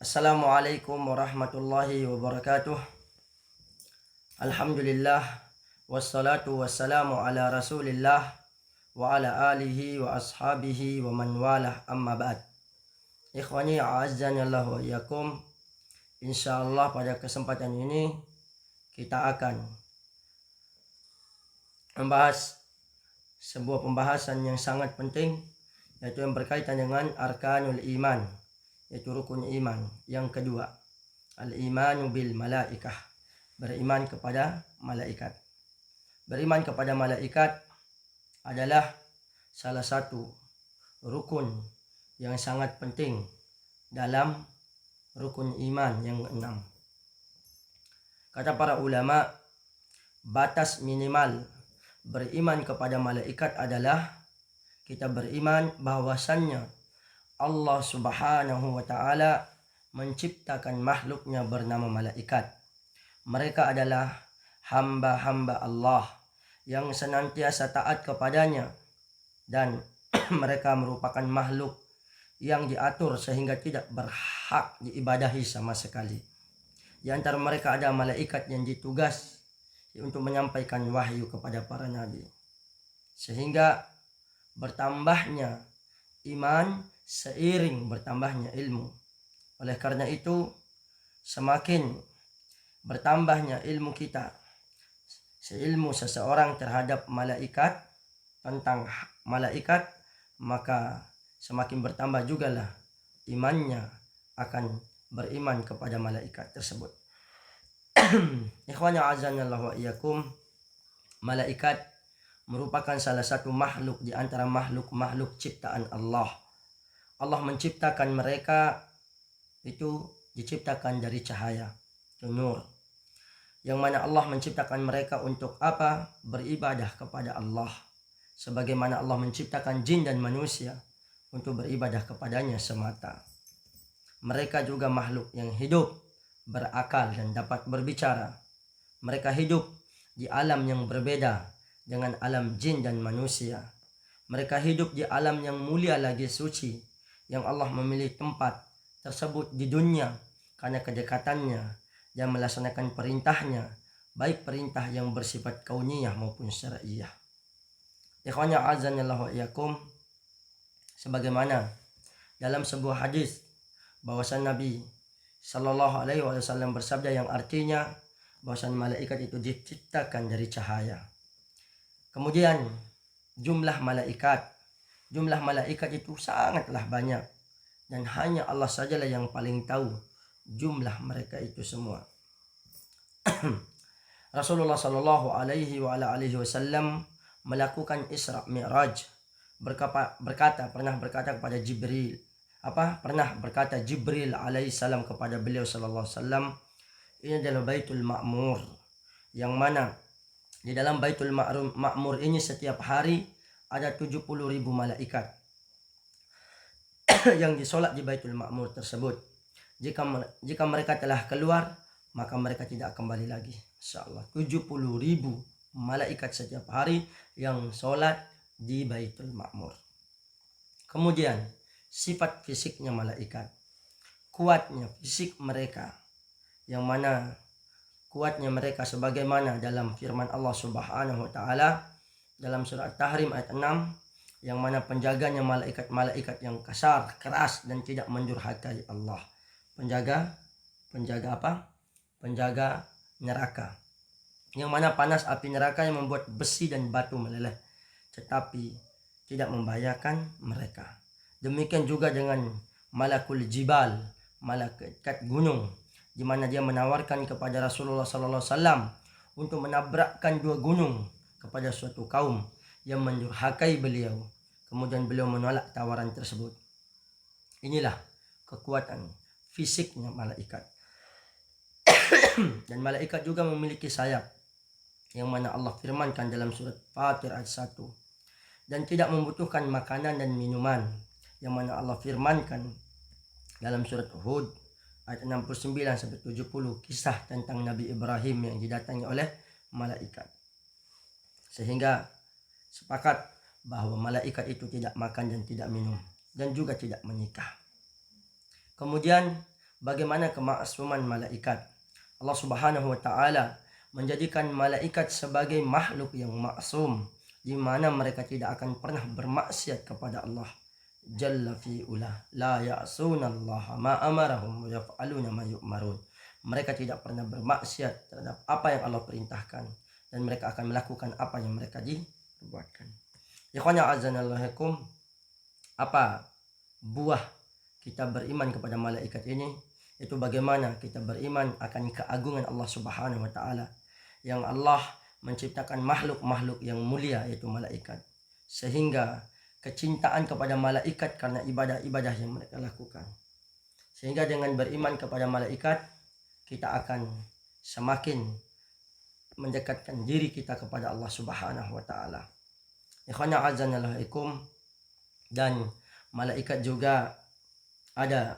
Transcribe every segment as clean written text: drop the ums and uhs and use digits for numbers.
Assalamualaikum warahmatullahi wabarakatuh. Alhamdulillah wassalatu wassalamu ala Rasulillah wa ala alihi wa ashabihi wa man walah, amma ba'd. Ikhwani a'azzani Allah wa iyyakum. Insyaallah pada kesempatan ini kita akan membahas sebuah pembahasan yang sangat penting, yaitu yang berkaitan dengan arkanul iman, yaitu rukun iman. Yang kedua, al-imanu bil malaikah, beriman kepada malaikat. Beriman kepada malaikat adalah salah satu rukun yang sangat penting dalam rukun iman yang keenam. Kata para ulama, batas minimal beriman kepada malaikat adalah kita beriman bahwasannya Allah Subhanahu wa ta'ala menciptakan makhluknya bernama malaikat. Mereka adalah hamba-hamba Allah yang senantiasa taat kepadanya, dan mereka merupakan makhluk yang diatur sehingga tidak berhak diibadahi sama sekali. Di antara mereka ada malaikat yang ditugas untuk menyampaikan wahyu kepada para nabi, sehingga bertambahnya iman seiring bertambahnya ilmu. Oleh karena itu, semakin bertambahnya ilmu kita, seilmu seseorang terhadap malaikat, tentang malaikat, maka semakin bertambah jugalah imannya akan beriman kepada malaikat tersebut. Ikhwani a'azzanallah wa iyyakum, malaikat merupakan salah satu makhluk di antara makhluk-makhluk ciptaan Allah. Allah menciptakan mereka itu diciptakan dari cahaya, nur, yang mana Allah menciptakan mereka untuk apa? Beribadah kepada Allah. Sebagaimana Allah menciptakan jin dan manusia untuk beribadah kepadanya semata. Mereka juga makhluk yang hidup, berakal, dan dapat berbicara. Mereka hidup di alam yang berbeda dengan alam jin dan manusia. Mereka hidup di alam yang mulia lagi suci, yang Allah memilih tempat tersebut di dunia karena kedekatannya dan melaksanakan perintahnya, baik perintah yang bersifat kauniyah maupun syar'iyah. Ikhwanya a'azzanallahu wa iyyakum, sebagaimana dalam sebuah hadis bahwasan Nabi Sallallahu Alaihi Wasallam bersabda, yang artinya bahwasan malaikat itu diciptakan dari cahaya. Kemudian jumlah malaikat itu sangatlah banyak, dan hanya Allah sajalah yang paling tahu jumlah mereka itu semua. Rasulullah Sallallahu Alaihi Wasallam melakukan Isra Mi'raj, pernah berkata kepada Jibril, pernah berkata Jibril alaihissalam kepada beliau sallallahu alaihi wasallam, ini adalah Baitul Ma'mur, yang mana di dalam Baitul Ma'mur ini setiap hari ada 70.000 malaikat yang disolat di Baitul Ma'mur tersebut. Jika mereka telah keluar, maka mereka tidak kembali lagi. Insyaallah 70.000 malaikat setiap hari yang solat di Baitul Ma'mur. Kemudian sifat fisiknya malaikat, kuatnya fisik mereka, yang mana kuatnya mereka sebagaimana dalam firman Allah Subhanahu wa ta'ala dalam surat Tahrim ayat 6, yang mana penjaganya malaikat yang kasar, keras, dan tidak menjurhakai Allah. Penjaga neraka, yang mana panas api neraka yang membuat besi dan batu meleleh, tetapi tidak membahayakan mereka. Demikian juga dengan malakul jibal, malaikat gunung, di mana dia menawarkan kepada Rasulullah sallallahu alaihi wasallam untuk menabrakkan dua gunung kepada suatu kaum yang menjurhakai beliau. Kemudian beliau menolak tawaran tersebut. Inilah kekuatan fisiknya malaikat. Dan malaikat juga memiliki sayap, yang mana Allah firmankan dalam surat Fatir ayat 1, dan tidak membutuhkan makanan dan minuman, yang mana Allah firmankan dalam surat Hud ayat 69-70, kisah tentang Nabi Ibrahim yang didatangi oleh malaikat. Sehingga sepakat bahwa malaikat itu tidak makan dan tidak minum, dan juga tidak menikah. Kemudian bagaimana kemaksuman malaikat. Allah Subhanahu wa taala menjadikan malaikat sebagai makhluk yang maksum, di mana mereka tidak akan pernah bermaksiat kepada Allah Jalla fi'ula, la ya'sunallaha ma amarahum wa yaf'aluna ma yu'marun. Mereka tidak pernah bermaksiat terhadap apa yang Allah perintahkan, dan mereka akan melakukan apa yang mereka diperbuatkan. Ikhwanya azanallahu, apa buah kita beriman kepada malaikat ini? Itu bagaimana kita beriman akan keagungan Allah Subhanahu wa taala, yang Allah menciptakan makhluk-makhluk yang mulia yaitu malaikat, sehingga kecintaan kepada malaikat karena ibadah-ibadah yang mereka lakukan. Sehingga dengan beriman kepada malaikat, kita akan semakin mendekatkan diri kita kepada Allah Subhanahu wa taala. Ikhwana azanallahu, dan malaikat juga ada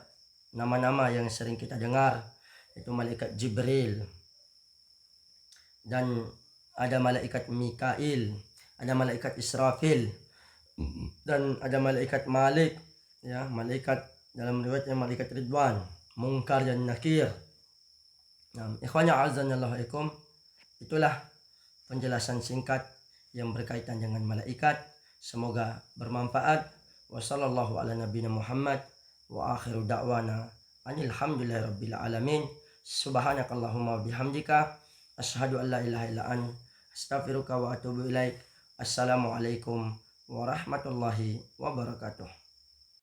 nama-nama yang sering kita dengar, yaitu malaikat Jibril, dan ada malaikat Mikail, ada malaikat Israfil, dan ada malaikat Malik, ya, malaikat dalam riwayatnya malaikat Ridwan, Munkar dan Nakir. Ikhwanya azanallahu, itulah penjelasan singkat yang berkaitan dengan malaikat. Semoga bermanfaat. Wassallallahu ala nabiyina Muhammad wa akhiru da'wana alhamdulillahi rabbil alamin. Subhanakallahumma bihamdika asyhadu an la ilaha illa anta astaghfiruka wa atubu ilaik. Assalamualaikum warahmatullahi wabarakatuh.